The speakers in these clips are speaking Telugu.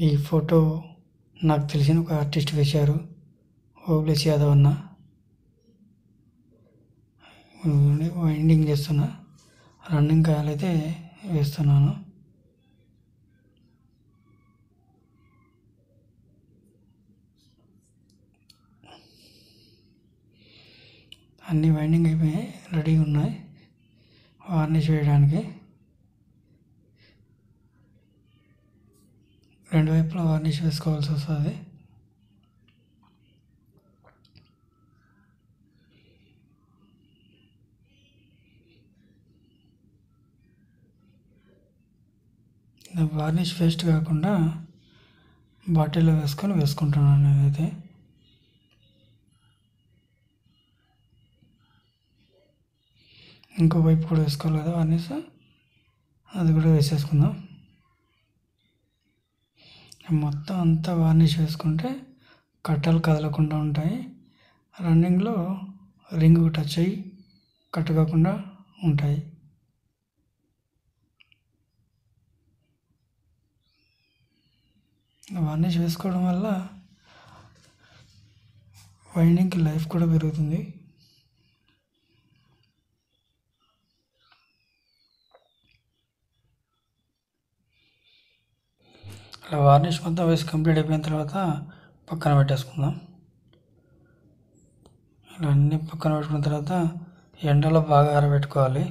ఈ ఫోటో నాకు తెలిసిన ఒక ఆర్టిస్ట్ వేశారు, ఓబ్లేస్ యాదవ్ అన్న. వైండింగ్ చేస్తున్నా, రన్నింగ్ కాయలైతే వేస్తున్నాను. అన్నీ వైండింగ్ అయిపోయాయి, రెడీగా ఉన్నాయి వార్నిష్ వేయడానికి. రెండు వైపులా వార్నిష్ వేసుకోవాల్సి వస్తుంది. వార్నిష్ వేస్ట్ కాకుండా బాటిల్లో వేసుకుంటున్నాను నేనైతే. ఇంకో వైపు కూడా వేసుకోవాలి కదా వార్నిష్, అది కూడా వేసేసుకుందాం. మొత్తం అంతా వార్నిష్ వేసుకుంటే కట్టలు కదలకుండా ఉంటాయి, రన్నింగ్లో రింగ్ టచ్ అయ్యి కట్ కాకుండా ఉంటాయి. వార్నిష్ వేసుకోవడం వల్ల వైండింగ్కి లైఫ్ కూడా పెరుగుతుంది. అలా వార్నిష్ మొత్తం వేసి కంప్లీట్ అయిపోయిన తర్వాత పక్కన పెట్టేసుకుందాం. ఇలా అన్నీ పక్కన పెట్టుకున్న తర్వాత ఎండలో బాగా ఆరబెట్టుకోవాలి.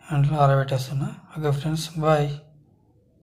ఎండలో ఆరబెట్టేస్తున్నా. Okay friends, bye.